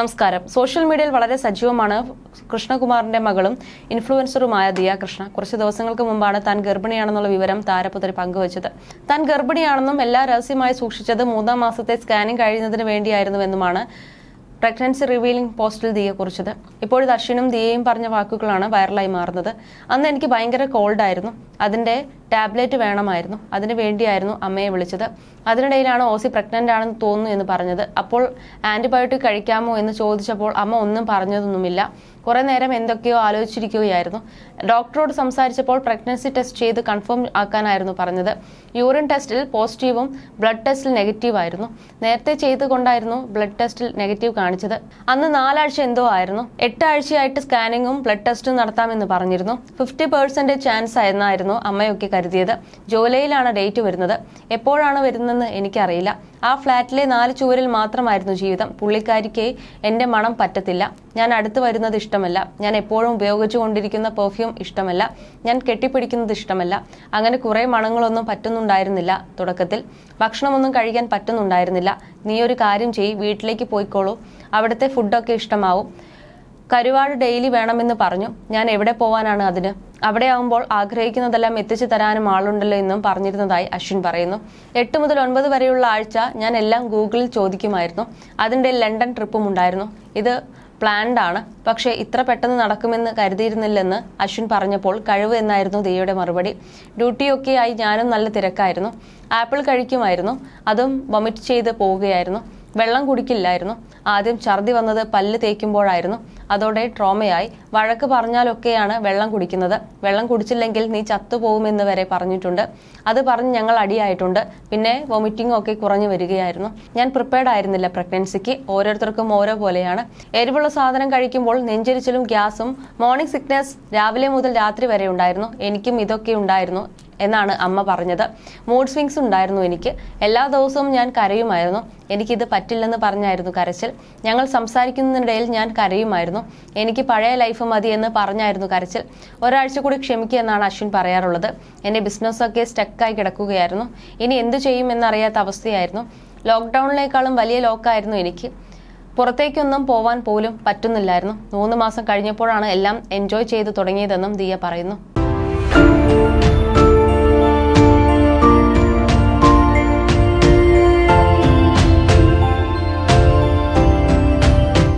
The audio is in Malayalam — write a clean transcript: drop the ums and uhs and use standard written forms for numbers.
നമസ്കാരം. സോഷ്യൽ മീഡിയയിൽ വളരെ സജീവമാണ് കൃഷ്ണകുമാറിന്റെ മകളും ഇൻഫ്ലുവൻസറുമായ ദിയ കൃഷ്ണ. കുറച്ച് ദിവസങ്ങൾക്ക് മുമ്പാണ് താൻ ഗർഭിണിയാണെന്നുള്ള വിവരം താരപുത്രി പങ്കുവച്ചത്. താൻ ഗർഭിണിയാണെന്നും എല്ലാം രഹസ്യമായി സൂക്ഷിച്ചത് 3-ാം മാസത്തെ സ്കാനിംഗ് കഴിയുന്നതിന് വേണ്ടിയായിരുന്നുവെന്നുമാണ് പ്രഗ്നൻസി റിവീലിംഗ് പോസ്റ്റിൽ ദിയ കുറിച്ചത്. ഇപ്പോഴത്തെ അശ്വിനും ദിയയും പറഞ്ഞ വാക്കുകളാണ് വൈറലായി മാറുന്നത്. അന്ന് എനിക്ക് ഭയങ്കര കോൾഡായിരുന്നു, അതിന്റെ ടാബ്ലറ്റ് വേണമായിരുന്നു, അതിനു വേണ്ടിയായിരുന്നു അമ്മയെ വിളിച്ചത്. അതിനിടയിലാണ് ഓസി പ്രഗ്നന്റ് ആണെന്ന് തോന്നുന്നു എന്ന് പറഞ്ഞത്. അപ്പോൾ ആന്റിബയോട്ടിക് കഴിക്കാമോ എന്ന് ചോദിച്ചപ്പോൾ അമ്മ ഒന്നും പറഞ്ഞതൊന്നുമില്ല. കുറെ നേരം എന്തൊക്കെയോ ആലോചിച്ചിരിക്കുകയായിരുന്നു. ഡോക്ടറോട് സംസാരിച്ചപ്പോൾ പ്രഗ്നൻസി ടെസ്റ്റ് ചെയ്ത് കൺഫേം ആക്കാനായിരുന്നു പറഞ്ഞത്. യൂറിൻ ടെസ്റ്റിൽ പോസിറ്റീവും ബ്ലഡ് ടെസ്റ്റിൽ നെഗറ്റീവ് ആയിരുന്നു. നേരത്തെ ചെയ്തുകൊണ്ടായിരുന്നു ബ്ലഡ് ടെസ്റ്റിൽ നെഗറ്റീവ് കാണിച്ചത്. അന്ന് 4 ആഴ്ച എന്തോ ആയിരുന്നു. 8 ആഴ്ചയായിട്ട് സ്കാനിങ്ങും ബ്ലഡ് ടെസ്റ്റും നടത്താമെന്ന് പറഞ്ഞിരുന്നു. 50% ചാൻസ് ആയിരുന്നായിരുന്നു അമ്മയൊക്കെ കരുതിയത്. ജൂലൈയിലാണ് ഡേറ്റ് വരുന്നത്. എപ്പോഴാണ് വരുന്നതെന്ന് എനിക്കറിയില്ല. ആ ഫ്ലാറ്റിലെ 4 ചുവരിൽ മാത്രമായിരുന്നു ജീവിതം. പുള്ളിക്കാരിക്ക് എന്റെ മണം പറ്റത്തില്ല. ഞാൻ അടുത്ത് വരുന്നത് ഇഷ്ടമല്ല. ഞാൻ എപ്പോഴും ഉപയോഗിച്ചുകൊണ്ടിരിക്കുന്ന പെർഫ്യൂം ഇഷ്ടമല്ല. ഞാൻ കെട്ടിപ്പിടിക്കുന്നത് ഇഷ്ടമല്ല. അങ്ങനെ കുറെ മണങ്ങളൊന്നും പറ്റുന്നുണ്ടായിരുന്നില്ല. തുടക്കത്തിൽ ഭക്ഷണമൊന്നും കഴിക്കാൻ പറ്റുന്നുണ്ടായിരുന്നില്ല. നീ ഒരു കാര്യം ചെയ്യ്, വീട്ടിലേക്ക് പോയിക്കോളൂ, അവിടുത്തെ ഫുഡൊക്കെ ഇഷ്ടമാവും. കരുവാട് ഡെയിലി വേണമെന്ന് പറഞ്ഞു. ഞാൻ എവിടെ പോവാനാണ് അതിന്? അവിടെ ആവുമ്പോൾ ആഗ്രഹിക്കുന്നതെല്ലാം എത്തിച്ചു തരാനും ആളുണ്ടല്ലോ എന്നും പറഞ്ഞിരുന്നതായി അശ്വിൻ പറയുന്നു. 8 മുതൽ 9 വരെയുള്ള ആഴ്ച ഞാൻ എല്ലാം ഗൂഗിളിൽ ചോദിക്കുമായിരുന്നു. അതിൻ്റെ ലണ്ടൻ ട്രിപ്പും ഉണ്ടായിരുന്നു. ഇത് പ്ലാൻഡ് ആണ്, പക്ഷേ ഇത്ര പെട്ടെന്ന് നടക്കുമെന്ന് കരുതിയിരുന്നില്ലെന്ന് അശ്വിൻ പറഞ്ഞപ്പോൾ കഴിവ് എന്നായിരുന്നു ദിയയുടെ മറുപടി. ഡ്യൂട്ടിയൊക്കെയായി ഞാനും നല്ല തിരക്കായിരുന്നു. ആപ്പിൾ കഴിക്കുമായിരുന്നു, അതും വൊമിറ്റ് ചെയ്ത് പോവുകയായിരുന്നു. വെള്ളം കുടിക്കില്ലായിരുന്നു. ആദ്യം ഛർദി വന്നത് പല്ല് തേക്കുമ്പോഴായിരുന്നു. അതോടെ ട്രോമയായി. വഴക്ക് പറഞ്ഞാലൊക്കെയാണ് വെള്ളം കുടിക്കുന്നത്. വെള്ളം കുടിച്ചില്ലെങ്കിൽ നീ ചത്തുപോകുമെന്ന് വരെ പറഞ്ഞിട്ടുണ്ട്. അത് പറഞ്ഞ് ഞങ്ങൾ അടിയായിട്ടുണ്ട്. പിന്നെ വൊമിറ്റിംഗ് ഒക്കെ കുറഞ്ഞു വരികയായിരുന്നു. ഞാൻ പ്രിപ്പയർഡ് ആയിരുന്നില്ല പ്രഗ്നൻസിക്ക്. ഓരോരുത്തർക്കും ഓരോ പോലെയാണ്. എരിവുള്ള സാധനം കഴിക്കുമ്പോൾ നെഞ്ചരിച്ചിലും ഗ്യാസും മോർണിംഗ് സിക്നസ് രാവിലെ മുതൽ രാത്രി വരെ ഉണ്ടായിരുന്നു. എനിക്കും ഇതൊക്കെ ഉണ്ടായിരുന്നു എന്നാണ് അമ്മ പറഞ്ഞത്. മൂഡ് സ്വിങ്സ് ഉണ്ടായിരുന്നു എനിക്ക്. എല്ലാ ദിവസവും ഞാൻ കരയുമായിരുന്നു. എനിക്കിത് പറ്റില്ലെന്ന് പറഞ്ഞായിരുന്നു കരച്ചിൽ. ഞങ്ങൾ സംസാരിക്കുന്നതിനിടയിൽ ഞാൻ കരയുമായിരുന്നു. എനിക്ക് പഴയ ലൈഫ് മതി എന്ന് പറഞ്ഞായിരുന്നു കരച്ചിൽ. ഒരാഴ്ച കൂടി ക്ഷമിക്കുക എന്നാണ് അശ്വിൻ പറയാറുള്ളത്. എൻ്റെ ബിസിനസ്സൊക്കെ സ്റ്റക്കായി കിടക്കുകയായിരുന്നു. ഇനി എന്തു ചെയ്യുമെന്നറിയാത്ത അവസ്ഥയായിരുന്നു. ലോക്ക്ഡൌണിനേക്കാളും വലിയ ലോക്കായിരുന്നു എനിക്ക്. പുറത്തേക്കൊന്നും പോവാൻ പോലും പറ്റുന്നില്ലായിരുന്നു. 3 മാസം കഴിഞ്ഞപ്പോഴാണ് എല്ലാം എൻജോയ് ചെയ്തു തുടങ്ങിയതെന്നും ദിയ പറയുന്നു.